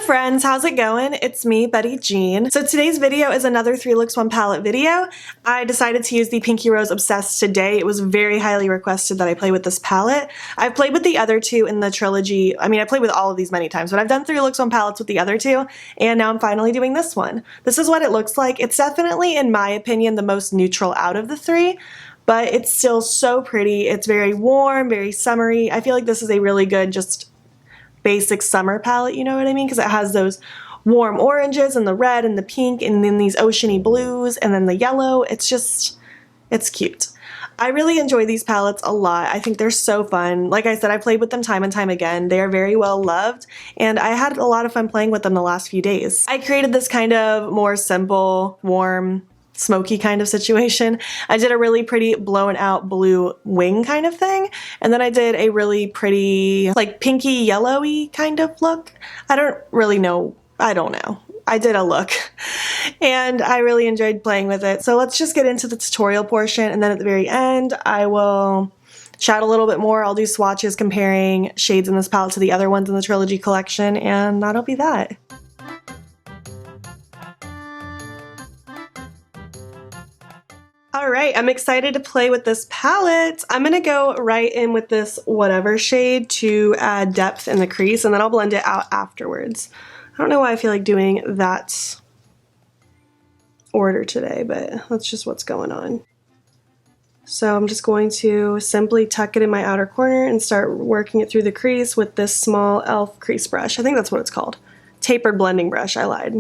Hello friends, how's it going? It's me, Betty Jean. So today's video is another 3 looks 1 palette video. I decided to use the Pinky Rose Obsessed today. It was very highly requested that I play with this palette. I've played with the other two in the trilogy. I mean, I played with all of these many times, but I've done 3 looks 1 palettes with the other two, and now I'm finally doing this one. This is what it looks like. It's definitely, in my opinion, the most neutral out of the 3. But it's still so pretty. It's very warm, very summery. I feel like this is a really good just basic summer palette, you know what I mean? Because it has those warm oranges and the red and the pink and then these oceany blues and then the yellow. It's cute. I really enjoy these palettes a lot. I think they're so fun. Like I said, I played with them time and time again. They are very well loved, and I had a lot of fun playing with them the last few days. I created this kind of more simple, warm, smoky kind of situation. I did a really pretty blown out blue wing kind of thing, and then I did a really pretty like pinky yellowy kind of look. I don't know. I did a look and I really enjoyed playing with it. So let's just get into the tutorial portion, and then at the very end I will chat a little bit more. I'll do swatches comparing shades in this palette to the other ones in the trilogy collection, and that'll be that. Alright, I'm excited to play with this palette. I'm going to go right in with this whatever shade to add depth in the crease, and then I'll blend it out afterwards. I don't know why I feel like doing that order today, but that's just what's going on. So I'm just going to simply tuck it in my outer corner and start working it through the crease with this small e.l.f. crease brush. I think that's what it's called. Tapered blending brush, I lied.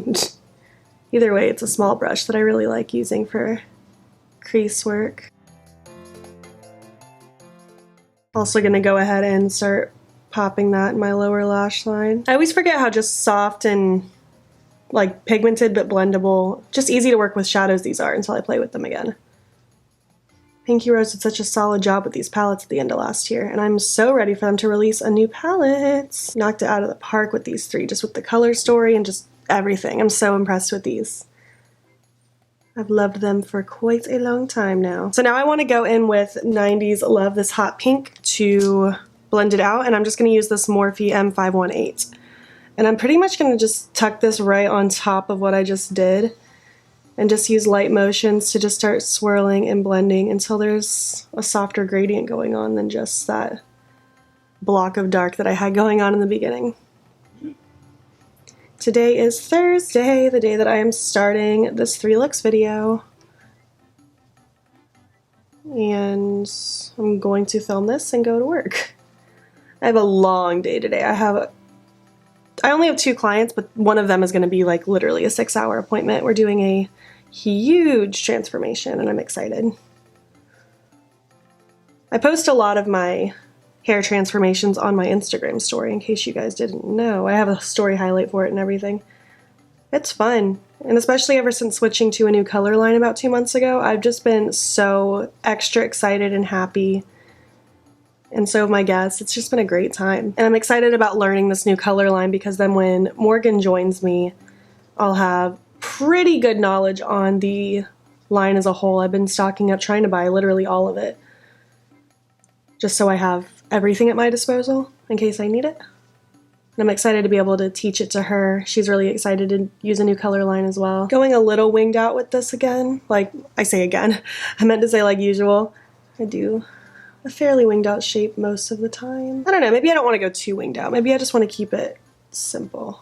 Either way, it's a small brush that I really like using for crease work. Also gonna go ahead and start popping that in my lower lash line. I always forget how just soft and like pigmented but blendable, just easy to work with shadows these are until I play with them again. Pinky Rose did such a solid job with these palettes at the end of last year, and I'm so ready for them to release a new palette. Knocked it out of the park with these 3, just with the color story and just everything. I'm so impressed with these. I've loved them for quite a long time now. So now I want to go in with 90s Love This Hot Pink to blend it out, and I'm just going to use this Morphe M518. And I'm pretty much going to just tuck this right on top of what I just did and just use light motions to just start swirling and blending until there's a softer gradient going on than just that block of dark that I had going on in the beginning. Today is Thursday, the day that I am starting this 3 looks video. And I'm going to film this and go to work. I have a long day today. I only have 2 clients, but one of them is going to be like literally a 6-hour appointment. We're doing a huge transformation and I'm excited. I post a lot of my hair transformations on my Instagram story, in case you guys didn't know. I have a story highlight for it and everything. It's fun, and especially ever since switching to a new color line about 2 months ago, I've just been so extra excited and happy, and so have my guests. It's just been a great time, and I'm excited about learning this new color line because then when Morgan joins me, I'll have pretty good knowledge on the line as a whole. I've been stocking up, trying to buy literally all of it, just so I have everything at my disposal in case I need it. And I'm excited to be able to teach it to her. She's really excited to use a new color line as well. Going a little winged out with this again. Like, I say again. I meant to say like usual. I do a fairly winged out shape most of the time. I don't know, maybe I don't want to go too winged out. Maybe I just want to keep it simple.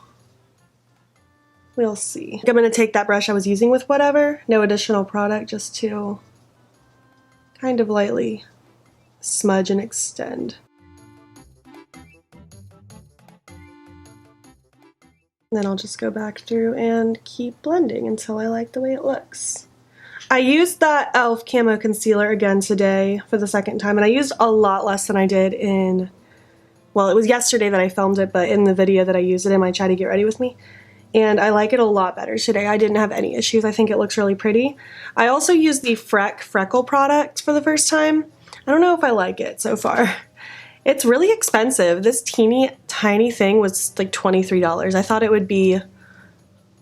We'll see. I'm going to take that brush I was using with whatever, no additional product, just to kind of lightly smudge and extend. Then I'll just go back through and keep blending until I like the way it looks. I used that e.l.f. Camo Concealer again today for the 2nd time, and I used a lot less than I did in, well, it was yesterday that I filmed it, but in the video that I used it in my Chatty Get Ready With Me. And I like it a lot better today. I didn't have any issues. I think it looks really pretty. I also used the Freckle product for the first time. I don't know if I like it so far. It's really expensive. This teeny tiny thing was like $23. I thought it would be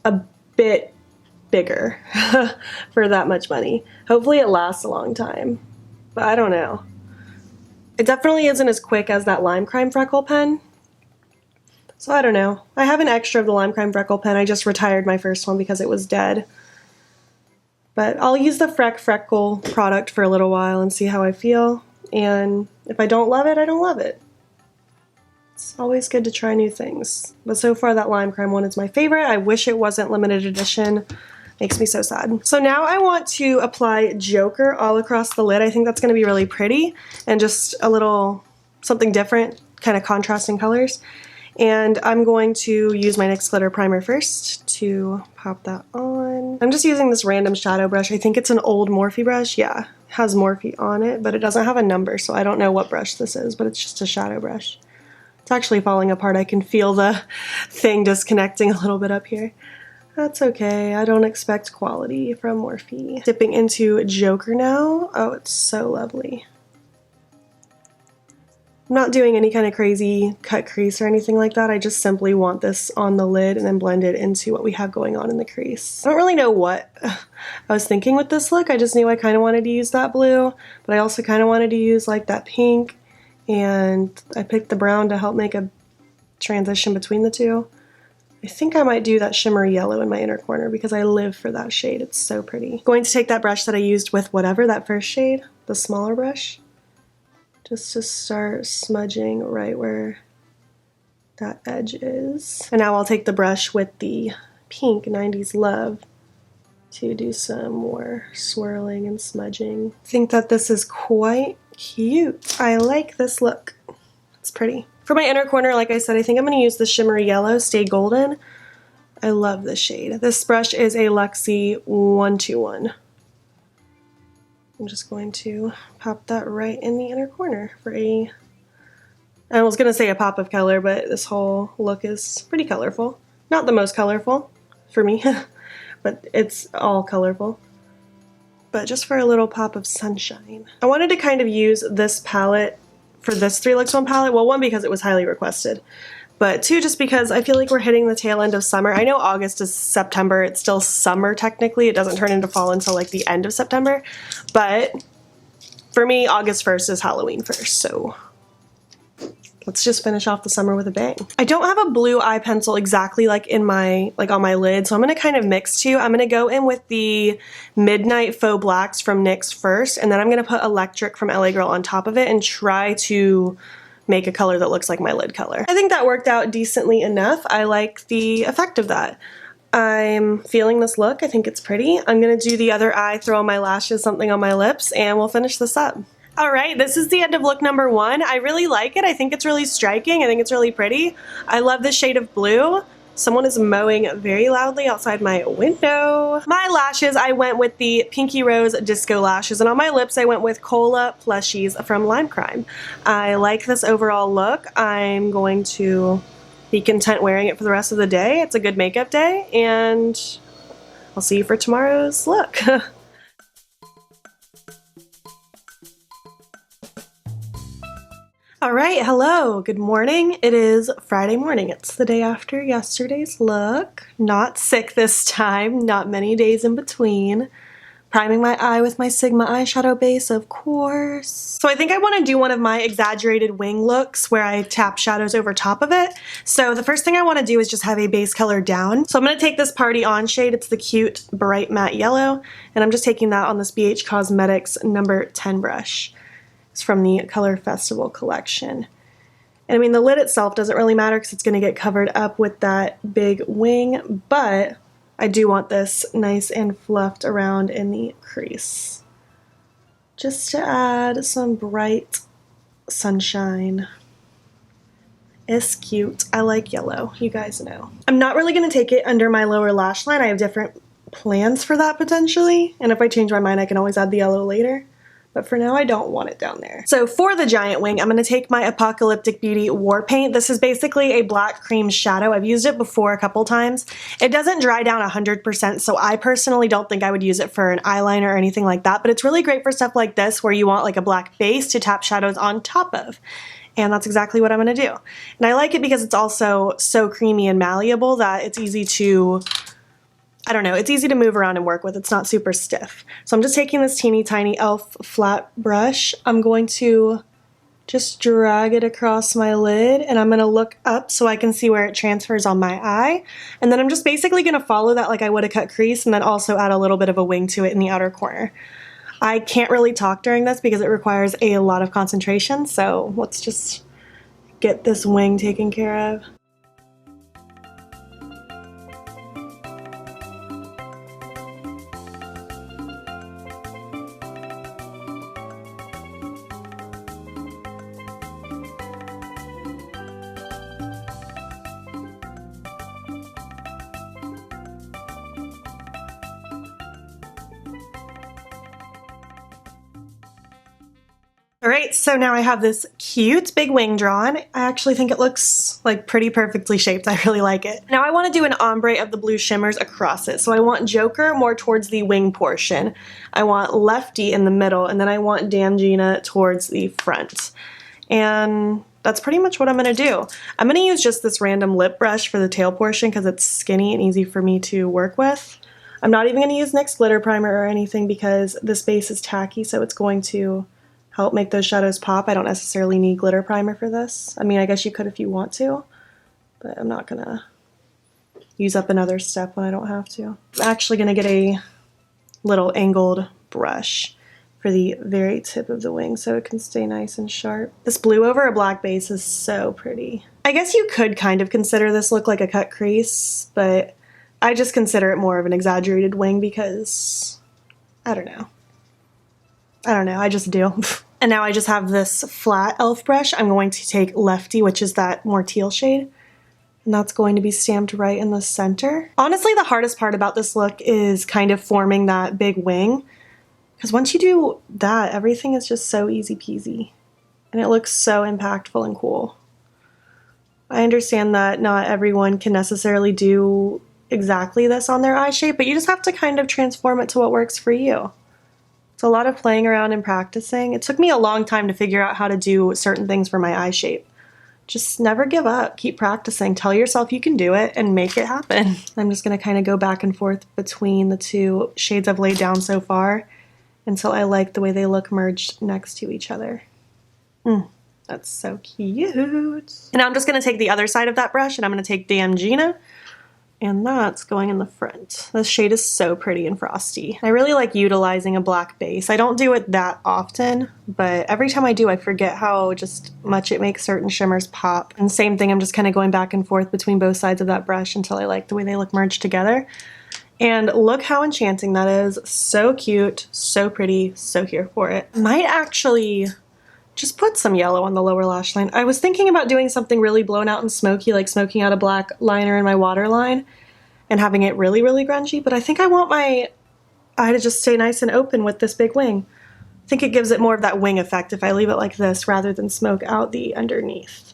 a bit bigger for that much money. Hopefully it lasts a long time, but I don't know. It definitely isn't as quick as that Lime Crime Freckle pen. So I don't know. I have an extra of the Lime Crime Freckle pen. I just retired my first one because it was dead. But I'll use the Freckle product for a little while and see how I feel. And if I don't love it, I don't love it. It's always good to try new things. But so far that Lime Crime one is my favorite. I wish it wasn't limited edition. Makes me so sad. So now I want to apply Joker all across the lid. I think that's going to be really pretty and just a little something different, kind of contrasting colors. And I'm going to use my NYX Glitter Primer first to pop that on. I'm just using this random shadow brush. I think it's an old Morphe brush. Yeah, it has Morphe on it, but it doesn't have a number, so I don't know what brush this is, but it's just a shadow brush. It's actually falling apart. I can feel the thing disconnecting a little bit up here. That's okay. I don't expect quality from Morphe. Dipping into Joker now. Oh, it's so lovely. I'm not doing any kind of crazy cut crease or anything like that. I just simply want this on the lid and then blend it into what we have going on in the crease. I don't really know what I was thinking with this look. I just knew I kind of wanted to use that blue, but I also kind of wanted to use like that pink, and I picked the brown to help make a transition between the two. I think I might do that shimmery yellow in my inner corner because I live for that shade. It's so pretty. Going to take that brush that I used with whatever, that first shade, the smaller brush, just to start smudging right where that edge is. And now I'll take the brush with the pink 90s Love to do some more swirling and smudging. I think that this is quite cute. I like this look. It's pretty. For my inner corner, like I said, I think I'm going to use the shimmery yellow, Stay Golden. I love this shade. This brush is a Luxie 121. I'm just going to pop that right in the inner corner for a, I was going to say a pop of color, but this whole look is pretty colorful. Not the most colorful for me, but it's all colorful. But just for a little pop of sunshine. I wanted to kind of use this palette for this 3 Looks 1 palette. Well, one, because it was highly requested, but two, just because I feel like we're hitting the tail end of summer. I know August is September. It's still summer technically. It doesn't turn into fall until like the end of September. But for me, August 1st is Halloween 1st. So let's just finish off the summer with a bang. I don't have a blue eye pencil exactly like in my, like on my lid. So I'm going to kind of mix two. I'm going to go in with the Midnight Faux Blacks from NYX first. And then I'm going to put Electric from LA Girl on top of it and try to make a color that looks like my lid color. I think that worked out decently enough. I like the effect of that. I'm feeling this look. I think it's pretty. I'm gonna do the other eye, throw on my lashes, something on my lips, and we'll finish this up. All right, this is the end of look number 1. I really like it. I think it's really striking. I think it's really pretty. I love the shade of blue. Someone is mowing very loudly outside my window. My lashes, I went with the Pinky Rose Disco Lashes, and on my lips I went with Cola Plushies from Lime Crime. I like this overall look. I'm going to be content wearing it for the rest of the day. It's a good makeup day, and I'll see you for tomorrow's look. All right, hello, good morning. It is Friday morning. It's the day after yesterday's look. Not sick this time, not many days in between. Priming my eye with my Sigma eyeshadow base, of course. So I think I want to do one of my exaggerated wing looks where I tap shadows over top of it. So the first thing I want to do is just have a base color down. So I'm going to take this Party On shade. It's the cute bright matte yellow, and I'm just taking that on this BH Cosmetics number 10 brush. It's from the Color Festival collection. And I mean, the lid itself doesn't really matter because it's going to get covered up with that big wing, but I do want this nice and fluffed around in the crease, just to add some bright sunshine. It's cute. I like yellow, you guys know. I'm not really going to take it under my lower lash line. I have different plans for that potentially, and if I change my mind I can always add the yellow later. But for now, I don't want it down there. So for the giant wing, I'm going to take my Apocalyptic Beauty War Paint. This is basically a black cream shadow. I've used it before a couple times. It doesn't dry down 100%, so I personally don't think I would use it for an eyeliner or anything like that, but it's really great for stuff like this where you want like a black base to tap shadows on top of. And that's exactly what I'm going to do. And I like it because it's also so creamy and malleable that it's easy to, I don't know, it's easy to move around and work with. It's not super stiff. So I'm just taking this teeny tiny e.l.f. flat brush. I'm going to just drag it across my lid, and I'm gonna look up so I can see where it transfers on my eye. And then I'm just basically gonna follow that like I would a cut crease, and then also add a little bit of a wing to it in the outer corner. I can't really talk during this because it requires a lot of concentration, so let's just get this wing taken care of. Alright, so now I have this cute big wing drawn. I actually think it looks like pretty perfectly shaped. I really like it. Now I want to do an ombre of the blue shimmers across it. So I want Joker more towards the wing portion. I want Lefty in the middle, and then I want Damgina towards the front. And that's pretty much what I'm going to do. I'm going to use just this random lip brush for the tail portion because it's skinny and easy for me to work with. I'm not even going to use NYX glitter primer or anything because this base is tacky, so it's going to help make those shadows pop. I don't necessarily need glitter primer for this. I mean, I guess you could if you want to, but I'm not gonna use up another step when I don't have to. I'm actually gonna get a little angled brush for the very tip of the wing so it can stay nice and sharp. This blue over a black base is so pretty. I guess you could kind of consider this look like a cut crease, but I just consider it more of an exaggerated wing because, I don't know, I just do. And now I just have this flat e.l.f. brush. I'm going to take Lefty, which is that more teal shade, and that's going to be stamped right in the center. Honestly, the hardest part about this look is kind of forming that big wing, because once you do that, everything is just so easy peasy, and it looks so impactful and cool. I understand that not everyone can necessarily do exactly this on their eye shape, but you just have to kind of transform it to what works for you. It's a lot of playing around and practicing. It took me a long time to figure out how to do certain things for my eye shape. Just never give up. Keep practicing. Tell yourself you can do it and make it happen. I'm just going to kind of go back and forth between the two shades I've laid down so far until I like the way they look merged next to each other. That's so cute. And now I'm just going to take the other side of that brush and I'm going to take Damgina, and that's going in the front. This shade is so pretty and frosty. I really like utilizing a black base. I don't do it that often, but every time I do, I forget how just much it makes certain shimmers pop. And same thing, I'm just kind of going back and forth between both sides of that brush until I like the way they look merged together. And look how enchanting that is. So cute, so pretty, so here for it. Might actually just put some yellow on the lower lash line. I was thinking about doing something really blown out and smoky, like smoking out a black liner in my waterline and having it really, really grungy, but I think I want my eye to just stay nice and open with this big wing. I think it gives it more of that wing effect if I leave it like this rather than smoke out the underneath.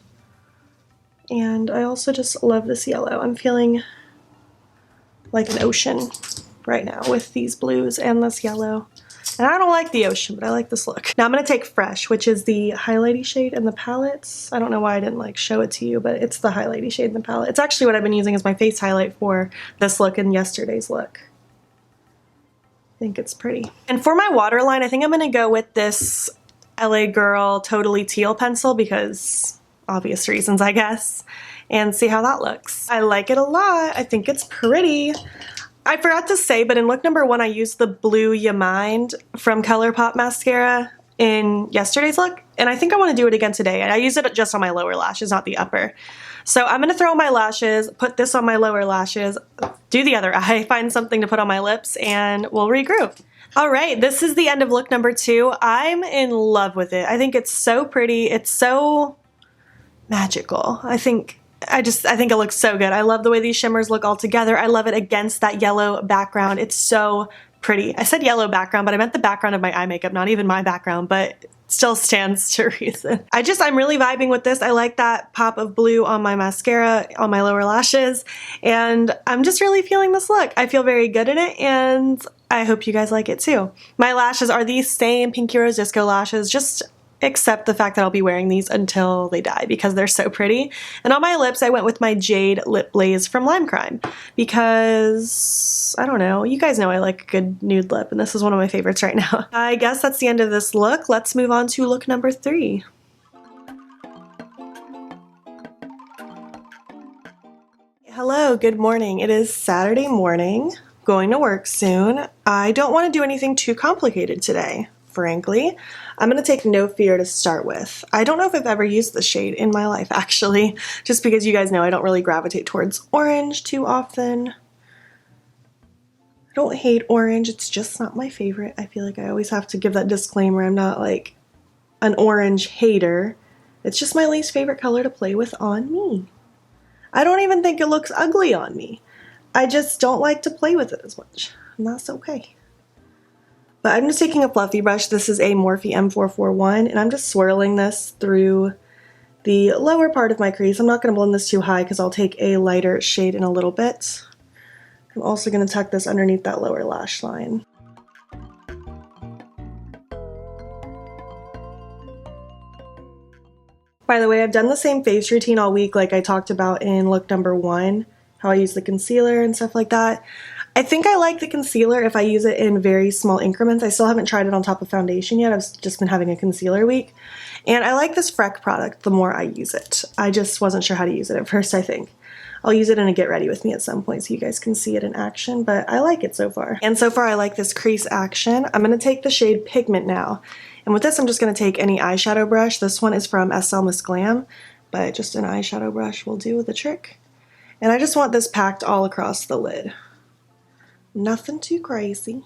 And I also just love this yellow. I'm feeling like an ocean right now with these blues and this yellow. And I don't like the ocean, but I like this look. Now I'm going to take Fresh, which is the highlighty shade in the palettes. I don't know why I didn't like show it to you, but it's the highlighty shade in the palette. It's actually what I've been using as my face highlight for this look and yesterday's look. I think it's pretty. And for my waterline, I think I'm going to go with this LA Girl Totally Teal pencil because obvious reasons, I guess, and see how that looks. I like it a lot. I think it's pretty. I forgot to say, but in look number 1, I used the Blue Ya Mind from ColourPop mascara in yesterday's look, and I think I want to do it again today. I used it just on my lower lashes, not the upper. So I'm going to throw on my lashes, put this on my lower lashes, do the other eye, find something to put on my lips, and we'll regroup. Alright, this is the end of look number 2. I'm in love with it. I think it's so pretty. It's so magical. I think it looks so good. I love the way these shimmers look all together. I love it against that yellow background. It's so pretty. I said yellow background, but I meant the background of my eye makeup, not even my background, but it still stands to reason. I'm really vibing with this. I like that pop of blue on my mascara, on my lower lashes, and I'm just really feeling this look. I feel very good in it, and I hope you guys like it too. My lashes are these same Pinky Rose Disco lashes, just except the fact that I'll be wearing these until they die because they're so pretty. And on my lips, I went with my Jade Lip Blaze from Lime Crime because, I don't know, you guys know I like a good nude lip, and this is one of my favorites right now. I guess that's the end of this look. Let's move on to look number 3. Hello, good morning. It is Saturday morning, going to work soon. I don't want to do anything too complicated today, frankly. I'm going to take No Fear to start with. I don't know if I've ever used this shade in my life, actually, just because you guys know I don't really gravitate towards orange too often. I don't hate orange, it's just not my favorite. I feel like I always have to give that disclaimer. I'm not like an orange hater. It's just my least favorite color to play with on me. I don't even think it looks ugly on me. I just don't like to play with it as much, and that's okay. But I'm just taking a fluffy brush. This is a Morphe M441, and I'm just swirling this through the lower part of my crease. I'm not going to blend this too high because I'll take a lighter shade in a little bit. I'm also going to tuck this underneath that lower lash line. By the way, I've done the same face routine all week like I talked about in look number 1, how I use the concealer and stuff like that. I think I like the concealer if I use it in very small increments. I still haven't tried it on top of foundation yet. I've just been having a concealer week. And I like this Freck product the more I use it. I just wasn't sure how to use it at first, I think. I'll use it in a get ready with me at some point so you guys can see it in action, but I like it so far. And so far I like this crease action. I'm going to take the shade Pigment now. And with this, I'm just going to take any eyeshadow brush. This one is from SL Miss Glam, but just an eyeshadow brush will do the trick. And I just want this packed all across the lid. Nothing too crazy.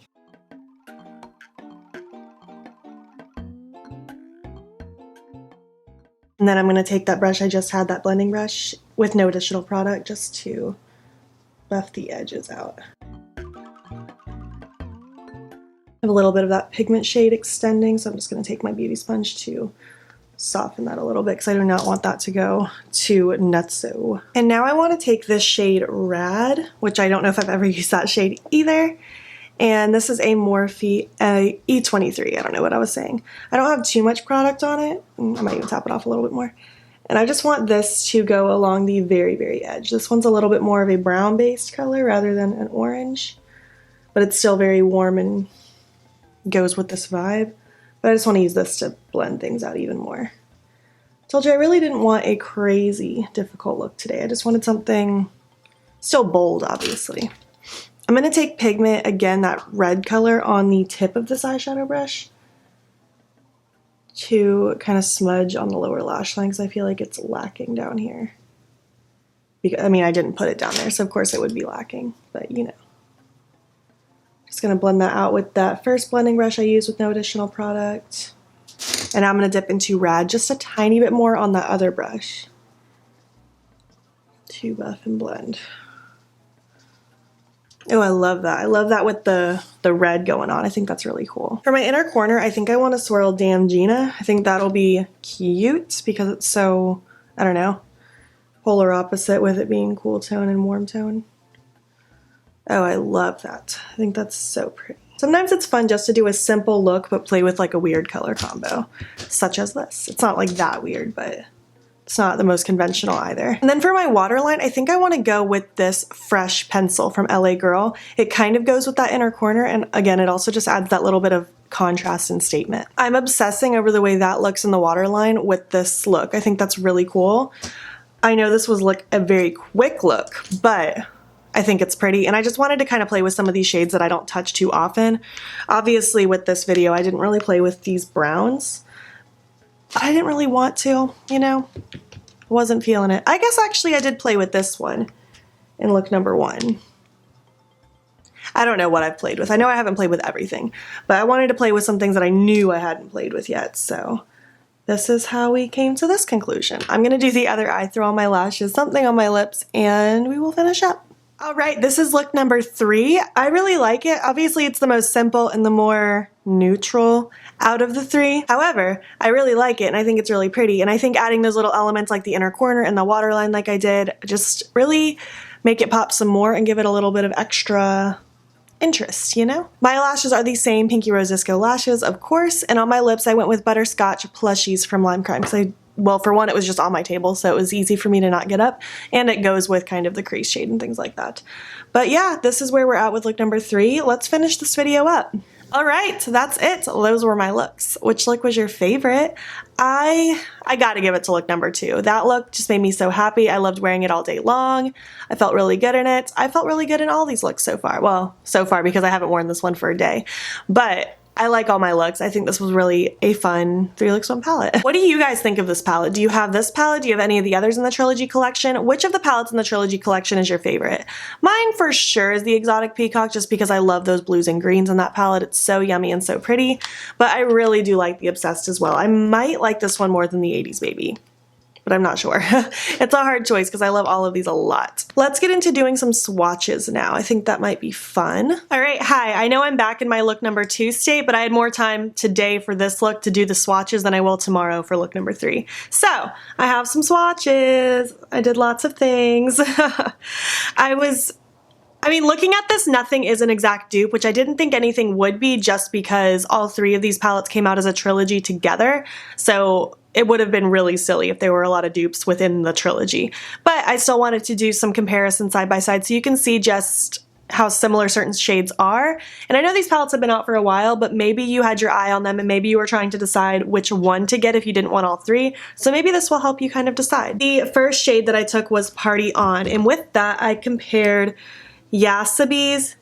And then I'm going to take that brush I just had, that blending brush, with no additional product, just to buff the edges out. I have a little bit of that pigment shade extending, so I'm just going to take my beauty sponge to soften that a little bit because I do not want that to go too nutso. And now I want to take this shade Rad, which I don't know if I've ever used that shade either. And this is a Morphe E23. I don't know what I was saying. I don't have too much product on it. I might even tap it off a little bit more. And I just want this to go along the very, very edge. This one's a little bit more of a brown-based color rather than an orange, but it's still very warm and goes with this vibe. But I just want to use this to blend things out even more. Told you I really didn't want a crazy difficult look today. I just wanted something still bold, obviously. I'm going to take Pigment, again, that red color on the tip of this eyeshadow brush to kind of smudge on the lower lash line because I feel like it's lacking down here. Because, I mean, I didn't put it down there, so of course it would be lacking, but you know. Just going to blend that out with that first blending brush I used with no additional product. And now I'm going to dip into Rad just a tiny bit more on that other brush to buff and blend. Oh, I love that. I love that with the red going on. I think that's really cool. For my inner corner, I think I want to swirl Damn Gina. I think that'll be cute because it's so, I don't know, polar opposite with it being cool tone and warm tone. Oh, I love that. I think that's so pretty. Sometimes it's fun just to do a simple look but play with like a weird color combo, such as this. It's not like that weird, but it's not the most conventional either. And then for my waterline, I think I want to go with this Fresh pencil from LA Girl. It kind of goes with that inner corner, and again, it also just adds that little bit of contrast and statement. I'm obsessing over the way that looks in the waterline with this look. I think that's really cool. I know this was like a very quick look, but I think it's pretty, and I just wanted to kind of play with some of these shades that I don't touch too often. Obviously with this video I didn't really play with these browns, but I didn't really want to, you know, wasn't feeling it. I guess actually I did play with this one in look number 1. I don't know what I've played with. I know I haven't played with everything, but I wanted to play with some things that I knew I hadn't played with yet, so this is how we came to this conclusion. I'm gonna do the other eye, throw on my lashes, something on my lips, and we will finish up. All right, this is look number 3. I really like it. Obviously, it's the most simple and the more neutral out of the 3. However, I really like it and I think it's really pretty. And I think adding those little elements like the inner corner and the waterline like I did just really make it pop some more and give it a little bit of extra interest, you know? My lashes are the same Pinky Rose Disco lashes, of course. And on my lips, I went with Butterscotch Plushies from Lime Crime because well, for one, it was just on my table, so it was easy for me to not get up, and it goes with kind of the crease shade and things like that. But yeah, this is where we're at with look number 3. Let's finish this video up. All right, so that's it. Those were my looks. Which look was your favorite? I gotta give it to look number 2. That look just made me so happy. I loved wearing it all day long. I felt really good in it. I felt really good in all these looks so far. Well, so far because I haven't worn this one for a day. But I like all my looks. I think this was really a fun 3 looks 1 palette. What do you guys think of this palette? Do you have this palette? Do you have any of the others in the Trilogy collection? Which of the palettes in the Trilogy collection is your favorite? Mine for sure is the Exotic Peacock, just because I love those blues and greens in that palette. It's so yummy and so pretty, but I really do like the Obsessed as well. I might like this one more than the 80s Baby, but I'm not sure. It's a hard choice because I love all of these a lot. Let's get into doing some swatches now. I think that might be fun. All right, hi. I know I'm back in my look number 2 state, but I had more time today for this look to do the swatches than I will tomorrow for look number 3. So I have some swatches. I did lots of things. I mean, looking at this, nothing is an exact dupe, which I didn't think anything would be just because all 3 of these palettes came out as a trilogy together. So it would have been really silly if there were a lot of dupes within the trilogy. But I still wanted to do some comparison side by side so you can see just how similar certain shades are. And I know these palettes have been out for a while, but maybe you had your eye on them and maybe you were trying to decide which one to get if you didn't want all 3. So maybe this will help you kind of decide. The first shade that I took was Party On, and with that I compared Yasabe's,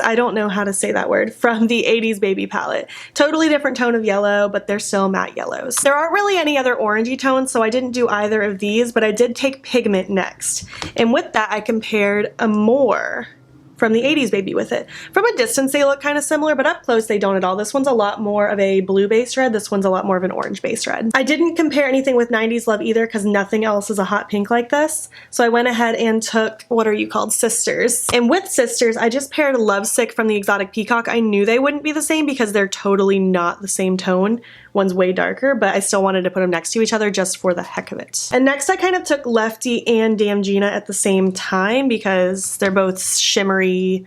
I don't know how to say that word, from the 80s Baby palette. Totally different tone of yellow, but they're still matte yellows. There aren't really any other orangey tones, so I didn't do either of these, but I did take Pigment next. And with that, I compared Amore from the 80s Baby with it. From a distance, they look kind of similar, but up close, they don't at all. This one's a lot more of a blue base red. This one's a lot more of an orange base red. I didn't compare anything with 90s Love either because nothing else is a hot pink like this. So I went ahead and took, what are you called, Sisters. And with Sisters, I just paired Lovesick from the Exotic Peacock. I knew they wouldn't be the same because they're totally not the same tone. One's way darker, but I still wanted to put them next to each other just for the heck of it. And next I kind of took Lefty and Damgina at the same time because they're both shimmery,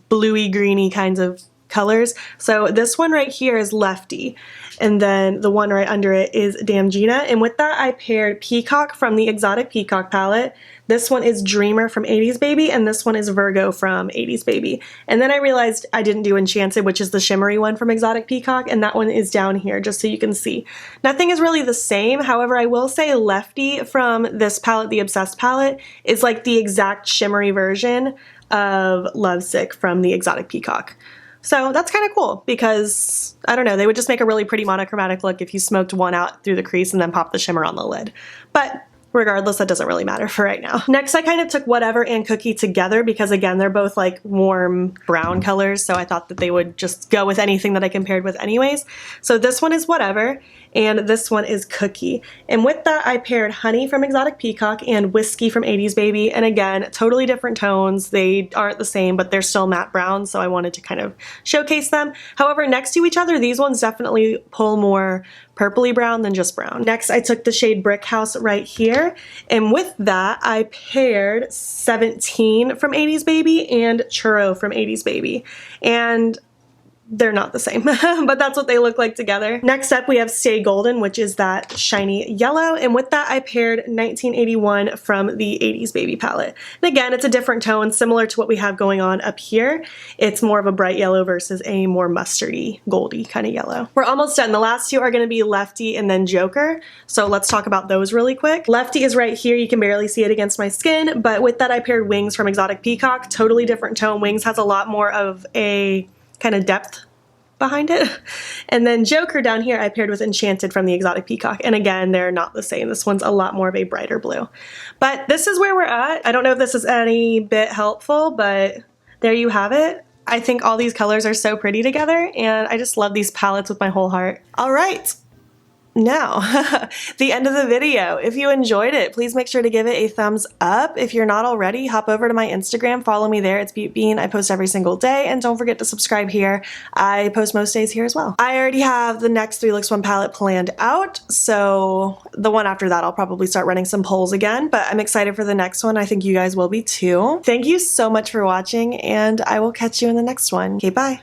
bluey, greeny kinds of colors. So this one right here is Lefty, and then the one right under it is Damgina. And with that I paired Peacock from the Exotic Peacock palette. This one is Dreamer from 80s Baby, and this one is Virgo from 80s Baby. And then I realized I didn't do Enchanted, which is the shimmery one from Exotic Peacock, and that one is down here, just so you can see. Nothing is really the same. However, I will say Lefty from this palette, the Obsessed palette, is like the exact shimmery version of Lovesick from the Exotic Peacock. So that's kind of cool because, I don't know, they would just make a really pretty monochromatic look if you smoked one out through the crease and then popped the shimmer on the lid. But regardless, that doesn't really matter for right now. Next, I kind of took Whatever and Cookie together because, again, they're both like warm brown colors, so I thought that they would just go with anything that I compared with anyways. So this one is Whatever, and this one is Cookie. And with that, I paired Honey from Exotic Peacock and Whiskey from 80s Baby, and again, totally different tones. They aren't the same, but they're still matte brown, so I wanted to kind of showcase them. However, next to each other, these ones definitely pull more purpley brown than just brown. Next, I took the shade Brick House right here, and with that, I paired 17 from 80s Baby and Churro from 80s Baby. And they're not the same, but that's what they look like together. Next up, we have Stay Golden, which is that shiny yellow. And with that, I paired 1981 from the 80s Baby palette. And again, it's a different tone, similar to what we have going on up here. It's more of a bright yellow versus a more mustardy, goldy kind of yellow. We're almost done. The last two are going to be Lefty and then Joker. So let's talk about those really quick. Lefty is right here. You can barely see it against my skin, but with that, I paired Wings from Exotic Peacock. Totally different tone. Wings has a lot more of a kind of depth behind it. And then Joker down here I paired with Enchanted from the Exotic Peacock. And again, they're not the same. This one's a lot more of a brighter blue. But this is where we're at. I don't know if this is any bit helpful, but there you have it. I think all these colors are so pretty together, and I just love these palettes with my whole heart. All right. Now, the end of the video. If you enjoyed it, please make sure to give it a thumbs up. If you're not already, hop over to my Instagram, follow me there. It's beautbean. I post every single day, and don't forget to subscribe here. I post most days here as well. I already have the next 3 Looks 1 palette planned out, so the one after that I'll probably start running some polls again, but I'm excited for the next one. I think you guys will be too. Thank you so much for watching, and I will catch you in the next one. Okay, bye.